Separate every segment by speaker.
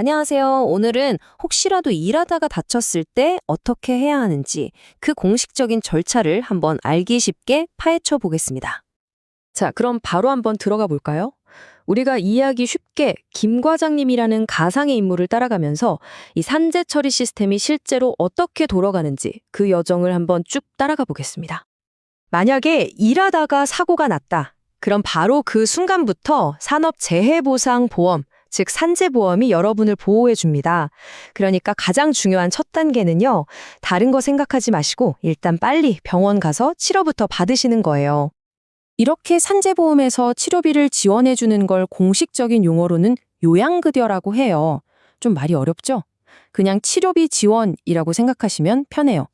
Speaker 1: 안녕하세요. 오늘은 혹시라도 일하다가 다쳤을 때 어떻게 해야 하는지 그 공식적인 절차를 한번 알기 쉽게 파헤쳐 보겠습니다.
Speaker 2: 자, 그럼 바로 한번 들어가 볼까요? 우리가 이해하기 쉽게 김 과장님이라는 가상의 인물을 따라가면서 이 산재 처리 시스템이 실제로 어떻게 돌아가는지 그 여정을 한번 쭉 따라가 보겠습니다. 만약에 일하다가 사고가 났다. 그럼 바로 그 순간부터 산업재해보상보험, 즉 산재보험이 여러분을 보호해 줍니다. 그러니까 가장 중요한 첫 단계는요. 다른 거 생각하지 마시고 일단 빨리 병원 가서 치료부터 받으시는 거예요.
Speaker 1: 이렇게 산재보험에서 치료비를 지원해 주는 걸 공식적인 용어로는 요양급여라고 해요. 좀 말이 어렵죠? 그냥 치료비 지원이라고 생각하시면 편해요.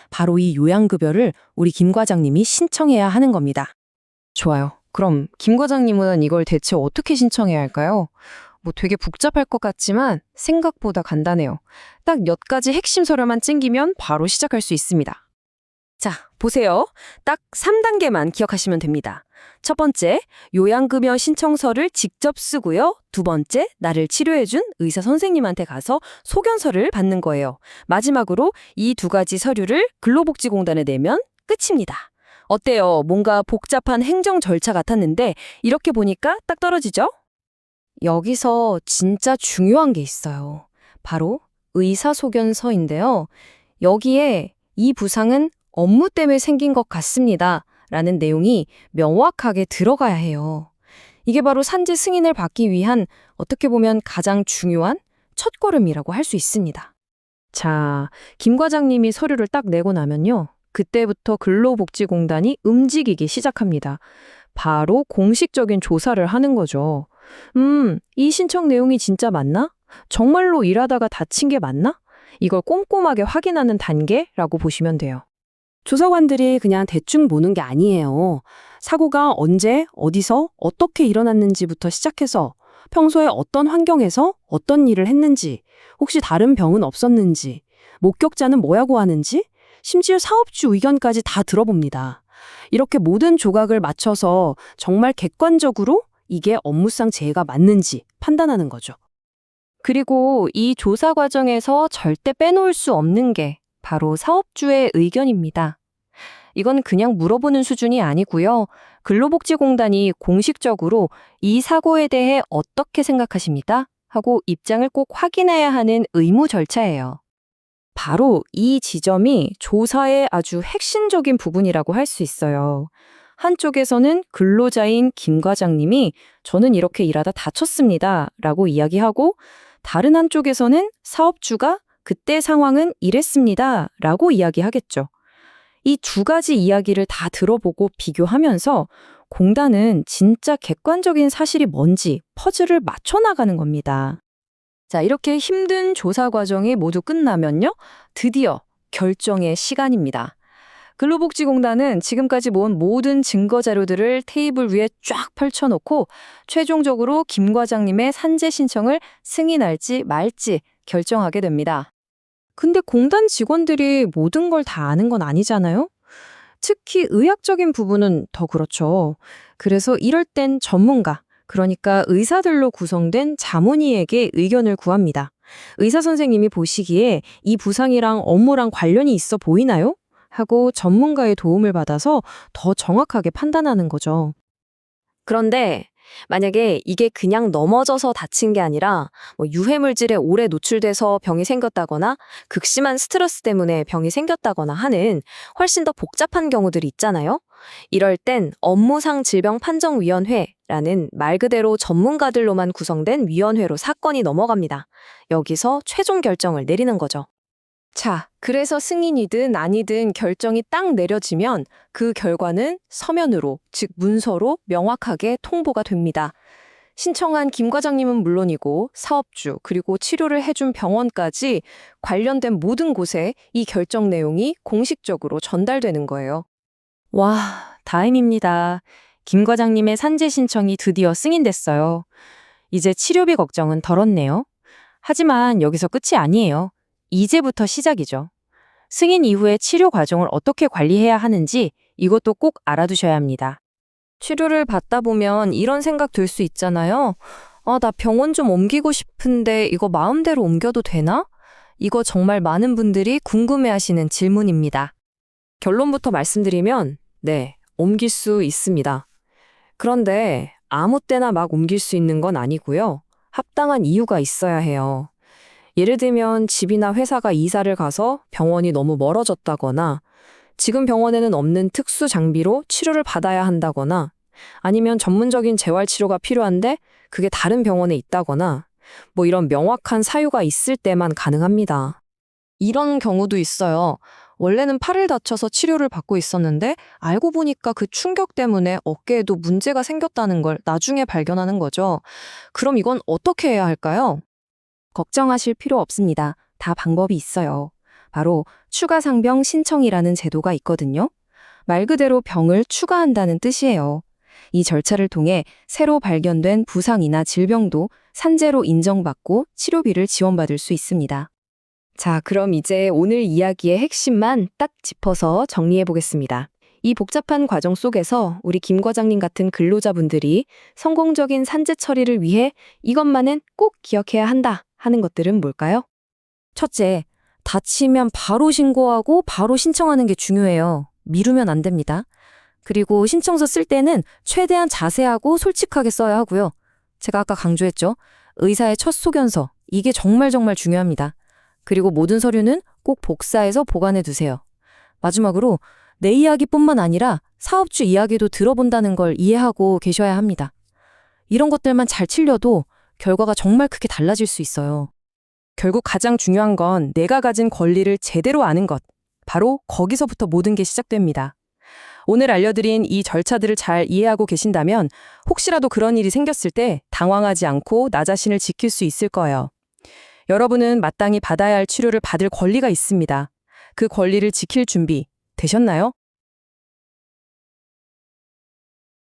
Speaker 1: 바로 이 요양급여를 우리 김 과장님이 신청해야 하는 겁니다.
Speaker 2: 좋아요. 그럼 김 과장님은 이걸 대체 어떻게 신청해야 할까요? 뭐 되게 복잡할 것 같지만 생각보다 간단해요. 딱 몇 가지 핵심 서류만 챙기면 바로 시작할 수 있습니다. 자, 보세요. 딱 3단계만 기억하시면 됩니다. 첫 번째, 요양급여 신청서를 직접 쓰고요. 두 번째, 나를 치료해준 의사 선생님한테 가서 소견서를 받는 거예요. 마지막으로 이 두 가지 서류를 근로복지공단에 내면 끝입니다. 어때요? 뭔가 복잡한 행정 절차 같았는데 이렇게 보니까 딱 떨어지죠? 여기서 진짜 중요한 게 있어요. 바로 의사소견서인데요. 여기에 이 부상은 업무 때문에 생긴 것 같습니다. 라는 내용이 명확하게 들어가야 해요. 이게 바로 산재 승인을 받기 위한 어떻게 보면 가장 중요한 첫걸음이라고 할 수 있습니다. 자, 김 과장님이 서류를 딱 내고 나면요. 그때부터 근로복지공단이 움직이기 시작합니다. 바로 공식적인 조사를 하는 거죠. 이 신청 내용이 진짜 맞나? 정말로 일하다가 다친 게 맞나? 이걸 꼼꼼하게 확인하는 단계라고 보시면 돼요.
Speaker 3: 조사관들이 그냥 대충 보는 게 아니에요. 사고가 언제, 어디서, 어떻게 일어났는지부터 시작해서 평소에 어떤 환경에서 어떤 일을 했는지, 혹시 다른 병은 없었는지, 목격자는 뭐라고 하는지, 심지어 사업주 의견까지 다 들어봅니다. 이렇게 모든 조각을 맞춰서 정말 객관적으로 이게 업무상 재해가 맞는지 판단하는 거죠.
Speaker 1: 그리고 이 조사 과정에서 절대 빼놓을 수 없는 게 바로 사업주의 의견입니다. 이건 그냥 물어보는 수준이 아니고요. 근로복지공단이 공식적으로 이 사고에 대해 어떻게 생각하십니까? 하고 입장을 꼭 확인해야 하는 의무 절차예요. 바로 이 지점이 조사의 아주 핵심적인 부분이라고 할 수 있어요. 한쪽에서는 근로자인 김 과장님이 저는 이렇게 일하다 다쳤습니다. 라고 이야기하고 다른 한쪽에서는 사업주가 그때 상황은 이랬습니다. 라고 이야기하겠죠. 이 두 가지 이야기를 다 들어보고 비교하면서 공단은 진짜 객관적인 사실이 뭔지 퍼즐을 맞춰나가는 겁니다. 자, 이렇게 힘든 조사 과정이 모두 끝나면요. 드디어 결정의 시간입니다. 근로복지공단은 지금까지 모은 모든 증거 자료들을 테이블 위에 쫙 펼쳐놓고 최종적으로 김 과장님의 산재 신청을 승인할지 말지 결정하게 됩니다. 근데 공단 직원들이 모든 걸 다 아는 건 아니잖아요? 특히 의학적인 부분은 더 그렇죠. 그래서 이럴 땐 전문가, 그러니까 의사들로 구성된 자문의에게 의견을 구합니다. 의사 선생님이 보시기에 이 부상이랑 업무랑 관련이 있어 보이나요? 하고 전문가의 도움을 받아서 더 정확하게 판단하는 거죠. 그런데 만약에 이게 그냥 넘어져서 다친 게 아니라 유해물질에 오래 노출돼서 병이 생겼다거나 극심한 스트레스 때문에 병이 생겼다거나 하는 훨씬 더 복잡한 경우들이 있잖아요. 이럴 땐 업무상 질병판정위원회라는 말 그대로 전문가들로만 구성된 위원회로 사건이 넘어갑니다. 여기서 최종 결정을 내리는 거죠. 자, 그래서 승인이든 아니든 결정이 딱 내려지면 그 결과는 서면으로, 즉 문서로 명확하게 통보가 됩니다. 신청한 김 과장님은 물론이고 사업주 그리고 치료를 해준 병원까지 관련된 모든 곳에 이 결정 내용이 공식적으로 전달되는 거예요. 와, 다행입니다. 김 과장님의 산재 신청이 드디어 승인됐어요. 이제 치료비 걱정은 덜었네요. 하지만 여기서 끝이 아니에요. 이제부터 시작이죠. 승인 이후의 치료 과정을 어떻게 관리해야 하는지 이것도 꼭 알아두셔야 합니다. 치료를 받다 보면 이런 생각 들 수 있잖아요. 나 병원 좀 옮기고 싶은데 이거 마음대로 옮겨도 되나? 이거 정말 많은 분들이 궁금해하시는 질문입니다.
Speaker 3: 결론부터 말씀드리면, 네, 옮길 수 있습니다. 그런데 아무 때나 막 옮길 수 있는 건 아니고요. 합당한 이유가 있어야 해요. 예를 들면 집이나 회사가 이사를 가서 병원이 너무 멀어졌다거나, 지금 병원에는 없는 특수 장비로 치료를 받아야 한다거나, 아니면 전문적인 재활치료가 필요한데 그게 다른 병원에 있다거나, 뭐 이런 명확한 사유가 있을 때만 가능합니다.
Speaker 1: 이런 경우도 있어요. 원래는 팔을 다쳐서 치료를 받고 있었는데 알고 보니까 그 충격 때문에 어깨에도 문제가 생겼다는 걸 나중에 발견하는 거죠. 그럼 이건 어떻게 해야 할까요? 걱정하실 필요 없습니다. 다 방법이 있어요. 바로 추가 상병 신청이라는 제도가 있거든요. 말 그대로 병을 추가한다는 뜻이에요. 이 절차를 통해 새로 발견된 부상이나 질병도 산재로 인정받고 치료비를 지원받을 수 있습니다. 자, 그럼 이제 오늘 이야기의 핵심만 딱 짚어서 정리해 보겠습니다. 이 복잡한 과정 속에서 우리 김 과장님 같은 근로자분들이 성공적인 산재 처리를 위해 이것만은 꼭 기억해야 한다 하는 것들은 뭘까요? 첫째, 다치면 바로 신고하고 바로 신청하는 게 중요해요. 미루면 안 됩니다. 그리고 신청서 쓸 때는 최대한 자세하고 솔직하게 써야 하고요. 제가 아까 강조했죠. 의사의 첫 소견서, 이게 정말 중요합니다. 그리고 모든 서류는 꼭 복사해서 보관해 두세요. 마지막으로 내 이야기뿐만 아니라 사업주 이야기도 들어본다는 걸 이해하고 계셔야 합니다. 이런 것들만 잘 치려도 결과가 정말 크게 달라질 수 있어요. 결국 가장 중요한 건 내가 가진 권리를 제대로 아는 것. 바로 거기서부터 모든 게 시작됩니다. 오늘 알려드린 이 절차들을 잘 이해하고 계신다면 혹시라도 그런 일이 생겼을 때 당황하지 않고 나 자신을 지킬 수 있을 거예요. 여러분은 마땅히 받아야 할 치료를 받을 권리가 있습니다. 그 권리를 지킬 준비 되셨나요?